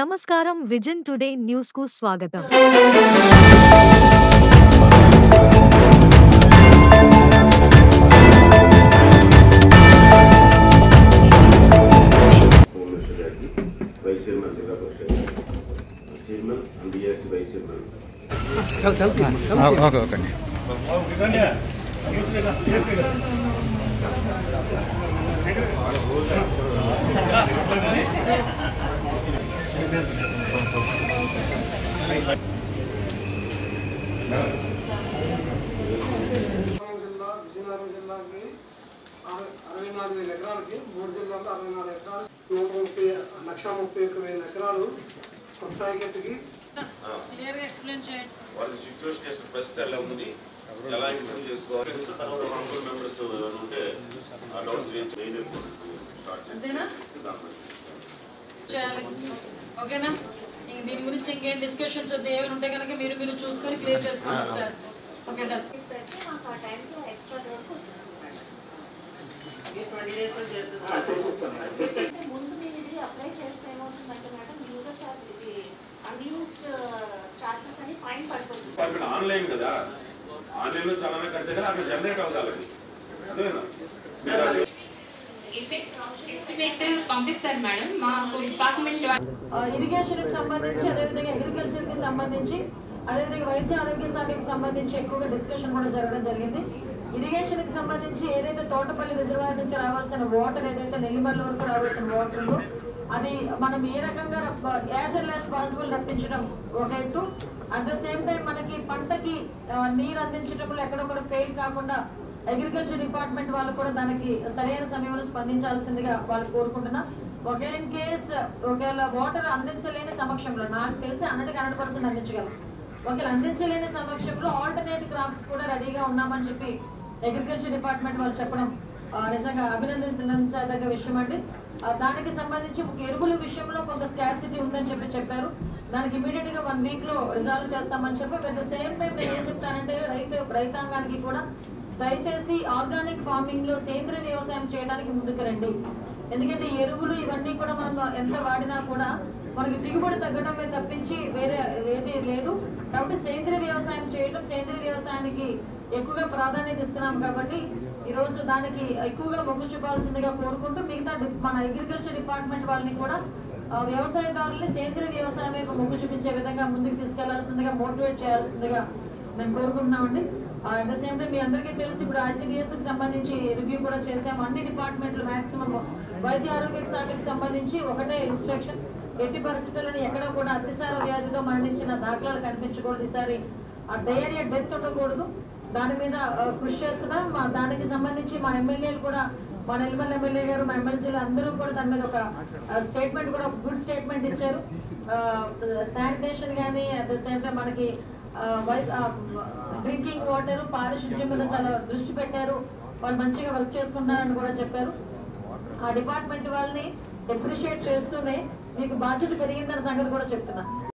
నమస్కారం vision today news కు స్వాగతం. విజయనగరం జిల్లాకి 64,000 ఎకరాలకి 3 జిల్లాల్లో 64 ఎకరాలు 1,31,000 ఎకరాలు కొనసాగేటికి క్లియర్గా ఎక్స్ప్లెయిన్ చేయండి. వాళ్ళ సిచ్యువేషన్ పరిస్థితి ఎలా ఉంది, ఎలా ఇంప్రూవ్ చేసుకోవాలి, తర్వాత కాంగ్రెస్ మెంబర్స్ ఉంటే ఆ డౌట్స్ అంతేనా చేయాలి. ఓకేనా? ఇంక దీని గురించి ఇంకేం డిస్కషన్స్ వద్దు. ఏమైనా ఉంటే కనుక మీరు చూసుకొని క్లియర్ చేసుకోండి సార్. Okay done. ముందు మీరు ఇది అప్లై చేస్తే ఏమవుతుందంటే మేడం యూజర్ చార్జ్ ఇది అన్యూస్డ్ చార్జెస్ అని ఫైన్ పడిపోతుంది. ఆన్లైన్ కదా, ఆన్లైన్ లో చాలా కడితే కదా అక్కడ జనరేట్ అవుతాయి. అదేనా పంపిస్తారు మేడం మాకు డిపార్ట్మెంట్. ఇరిగేషన్ కి సంబంధించి, అదేవిధంగా అగ్రికల్చర్ కి సంబంధించి, అదేవిధంగా వైద్య ఆరోగ్య శాఖకి సంబంధించి ఎక్కువగా డిస్కషన్ కూడా జరగడం జరిగింది. ఇరిగేషన్ కి సంబంధించి ఏదైతే తోటపల్లి రిజర్వాయర్ నుంచి రావాల్సిన వాటర్, ఏదైతే నెల్లిమర్ల వరకు రావాల్సిన వాటర్ ఉందో అది మనం ఏ రకంగా యాజ్ ఎల్ యాజ్ పాసిబుల్ రప్పించడం ఒక ఎత్తు. అట్ ద సేమ్ టైం మనకి పంటకి నీరు అందించడంలో ఎక్కడ కూడా ఫెయిల్ కాకుండా అగ్రికల్చర్ డిపార్ట్మెంట్ వాళ్ళు కూడా దానికి సరైన సమయంలో స్పందించాల్సిందిగా వాళ్ళు కోరుకుంటున్నా. ఒకవేళ ఇన్ కేస్ ఒకవేళ వాటర్ అందించలేని సమక్షంలో, నాకు తెలిసి 100% అందించగలం. ఒకవేళ అందించలేని సమక్షంలో ఆల్టర్నేట్ క్రాప్స్ కూడా రెడీగా ఉన్నామని చెప్పి అగ్రికల్చర్ డిపార్ట్మెంట్ వాళ్ళు చెప్పడం నిజంగా అభినందించదగ్గ విషయం అండి. దానికి సంబంధించి ఎరువుల విషయంలో కొంత స్కార్సిటీ ఉందని చెప్పారు. దానికి ఇమీడియట్ గా 1 వీక్ లో రిజాల్వ్ చేస్తామని చెప్పి, అట్ ద సేమ్ టైం నేను ఏం చెప్తానంటే రైతాంగానికి కూడా దయచేసి ఆర్గానిక్ ఫార్మింగ్ లో సేంద్రీయ వ్యవసాయం చేయడానికి ముందుకు రండి. ఎందుకంటే ఎరువులు ఇవన్నీ కూడా మనం ఎంత వాడినా కూడా మనకి దిగుబడి తగ్గడమే తప్పించి వేరే ఏది లేదు. కాబట్టి సేంద్రీయ వ్యవసాయం చేయడం, సేంద్రీయ వ్యవసాయానికి ఎక్కువగా ప్రాధాన్యత ఇస్తున్నాం. కాబట్టి ఈ రోజు దానికి ఎక్కువగా మొగ్గు చూపాల్సిందిగా కోరుకుంటూ మిగతా మన అగ్రికల్చర్ డిపార్ట్మెంట్ వాళ్ళని కూడా వ్యవసాయదారుల్ని సేంద్రీయ వ్యవసాయం వైపు మొగ్గు చూపించే విధంగా ముందుకు తీసుకెళ్లాల్సిందిగా, మోటివేట్ చేయాల్సిందిగా మేము కోరుకుంటున్నామండి. అట్ ద సేమ్ టైం మీ అందరికీ తెలుసు, ఇప్పుడు ICDS కి సంబంధించి రివ్యూ కూడా చేసాము. అన్ని డిపార్ట్మెంట్లు మాక్సిమం వైద్య ఆరోగ్య శాఖకి సంబంధించి ఒకటే ఇన్స్ట్రక్షన్, ఎట్టి పరిస్థితులను ఎక్కడ కూడా అతిసార వ్యాధితో మరణించిన దాఖలాలు కనిపించకూడదు. ఈసారి ఆ డయేరియా డెత్ ఉండకూడదు. దాని మీద కృషి చేస్తున్నాం. దానికి సంబంధించి మా ఎమ్మెల్యేలు కూడా, మా నెల్లిమల్ ఎమ్మెల్యే గారు, మా ఎమ్మెల్సీలు అందరూ కూడా దాని మీద ఒక స్టేట్మెంట్ కూడా, గుడ్ స్టేట్మెంట్ ఇచ్చారు. శానిటేషన్ కానీ, అట్ ద సేమ్ టైం మనకి డ్రింకింగ్ వాటర్, పారిశుద్ధ్యం మీద చాలా దృష్టి పెట్టారు. వాళ్ళు మంచిగా వర్క్ చేసుకుంటున్నారని కూడా చెప్పారు. ఆ డిపార్ట్మెంట్ వాళ్ళని అప్రిషియేట్ చేస్తూనే మీకు బాధ్యత పెరిగిందన్న సంగతి కూడా చెప్తున్నా.